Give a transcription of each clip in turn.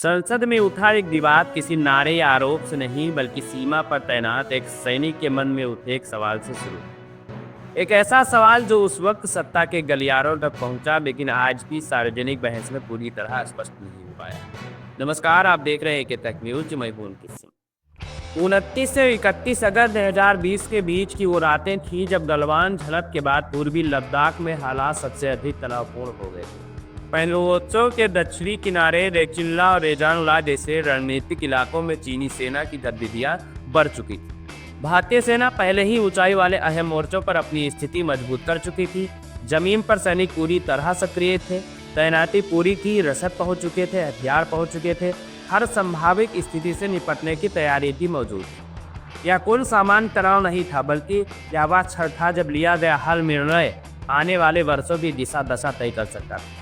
संसद में उठा एक विवाद किसी नारे या आरोप से नहीं बल्कि सीमा पर तैनात एक सैनिक के मन में उठे एक सवाल से शुरू। एक ऐसा सवाल जो उस वक्त सत्ता के गलियारों तक पहुंचा लेकिन आज भी सार्वजनिक बहस में पूरी तरह स्पष्ट नहीं हो पाया। नमस्कार, आप देख रहे हैं कि टेक न्यूज। मैं हूं उनकी सिंह। 29 से 31 अगस्त 2020 के बीच की वो रातें थी जब गलवान झड़प के बाद पूर्वी लद्दाख में हालात सबसे अधिक तनावपूर्ण हो गए थे। पहलुओत्सव के दक्षिणी किनारे रेचिनला और रेजानुला जैसे रणनीतिक इलाकों में चीनी सेना की गतिविधियां बढ़ चुकी थी। भारतीय सेना पहले ही ऊंचाई वाले अहम मोर्चों पर अपनी स्थिति मजबूत कर चुकी थी। जमीन पर सैनिक पूरी तरह सक्रिय थे, तैनाती पूरी थी, रसद पहुंच चुके थे, हथियार पहुंच चुके थे, हर संभावित स्थिति से निपटने की तैयारी भी मौजूद थी। यह कोई सामान्य तनाव नहीं था बल्कि यह वह क्षण था जब लिया गया हल निर्णय आने वाले वर्षों की दिशा दशा तय कर सकता था।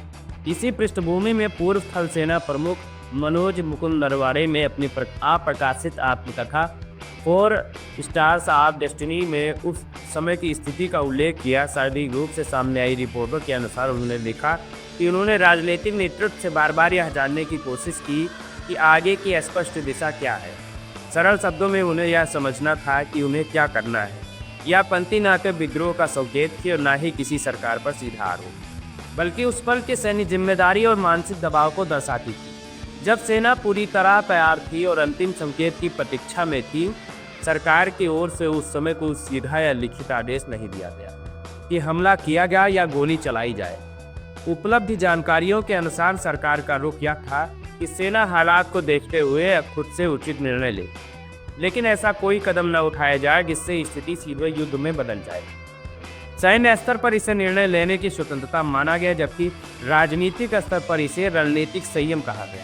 इसी पृष्ठभूमि में पूर्व थल सेना प्रमुख मनोज मुकुंद नरवणे में अपनी अप्रकाशित आत्मकथा 4 स्टार्स ऑफ डेस्टिनी में उस समय की स्थिति का उल्लेख किया। शारीरिक रूप से सामने आई रिपोर्टों के अनुसार उन्होंने लिखा कि उन्होंने राजनीतिक नेतृत्व से बार बार यह जानने की कोशिश की कि आगे की स्पष्ट दिशा क्या है। सरल शब्दों में उन्हें यह समझना था कि उन्हें क्या करना है। यह पंक्ति न तो विद्रोह का संकेत थी और न ही किसी सरकार पर सीधा आरोप, बल्कि उस पल के सैन्य जिम्मेदारी और मानसिक दबाव को दर्शाती थी। जब सेना पूरी तरह तैयार थी और अंतिम संकेत की प्रतीक्षा में थी, सरकार की ओर से उस समय कोई सीधा या लिखित आदेश नहीं दिया गया कि हमला किया गया या गोली चलाई जाए। उपलब्ध जानकारियों के अनुसार सरकार का रुख यह था कि सेना हालात को देखते हुए खुद से उचित निर्णय ले, लेकिन ऐसा कोई कदम न उठाया जाए जिससे स्थिति सीधे युद्ध में बदल जाए। सैन्य स्तर पर इसे निर्णय लेने की स्वतंत्रता माना गया, जबकि राजनीतिक स्तर पर इसे रणनीतिक संयम कहा गया।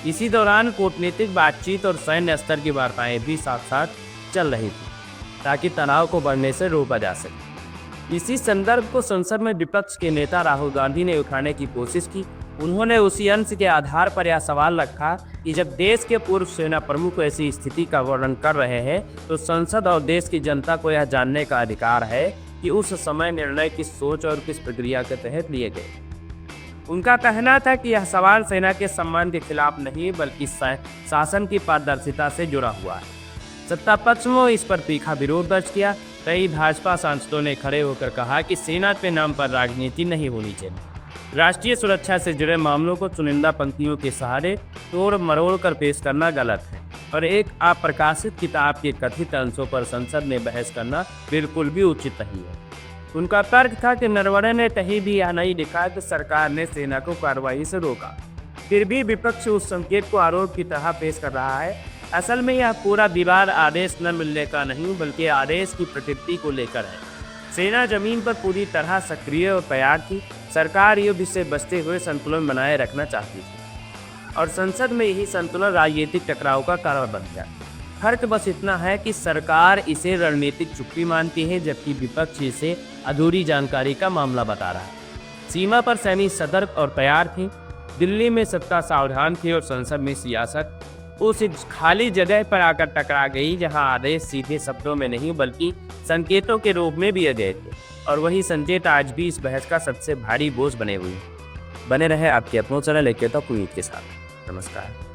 इसी दौरान कूटनीतिक बातचीत और सैन्य स्तर की वार्ताएं भी साथ साथ चल रही थी ताकि तनाव को बढ़ने से रोका जा सके। इसी संदर्भ को संसद में विपक्ष के नेता राहुल गांधी ने उठाने की कोशिश की। उन्होंने उसी अंश के आधार पर यह सवाल रखा कि जब देश के पूर्व सेना प्रमुख ऐसी स्थिति का वर्णन कर रहे हैं तो संसद और देश की जनता को यह जानने का अधिकार है कि उस समय निर्णय किस सोच और किस प्रक्रिया के तहत लिए गए। उनका कहना था कि यह सवाल सेना के सम्मान के खिलाफ नहीं बल्कि शासन की पारदर्शिता से जुड़ा हुआ है। सत्ता पक्ष में इस पर तीखा विरोध दर्ज किया। कई भाजपा सांसदों ने खड़े होकर कहा कि सेना के नाम पर राजनीति नहीं होनी चाहिए। राष्ट्रीय सुरक्षा से जुड़े मामलों को चुनिंदा पंक्तियों के सहारे तोड़ मरोड़ कर पेश करना गलत है और एक अप्रकाशित किताब के कथित अंशों पर संसद में बहस करना बिल्कुल भी उचित नहीं है। उनका तर्क था कि नरवणे ने कहीं भी यह नहीं लिखा कि सरकार ने सेना को कार्रवाई से रोका। फिर भी विपक्ष उस संकेत को आरोप की तरह पेश कर रहा है। असल में यह पूरा विवाद आदेश न मिलने का नहीं बल्कि आदेश की प्रकृति को लेकर है। सेना जमीन पर पूरी तरह सक्रिय और तैयार थी। सरकार युद्ध से बचते हुए संतुलन बनाए रखना चाहती थी और संसद में यही संतुलन राजनीतिक टकराव का कारण बन गया। फर्क बस इतना है कि सरकार इसे रणनीतिक चुप्पी मानती है जबकि विपक्ष इसे अधूरी जानकारी का मामला बता रहा है। सीमा पर सैनिक सतर्क और तैयार थी, दिल्ली में सत्ता सावधान थी और संसद में सियासत उस खाली जगह पर आकर टकरा गई जहां आदेश सीधे शब्दों में नहीं बल्कि संकेतों के रूप में दिए गए थे और वही संकेत आज भी इस बहस का सबसे भारी बोझ बने हुए। बने रहे आपके अपनों चैनल के साथ। नमस्कार।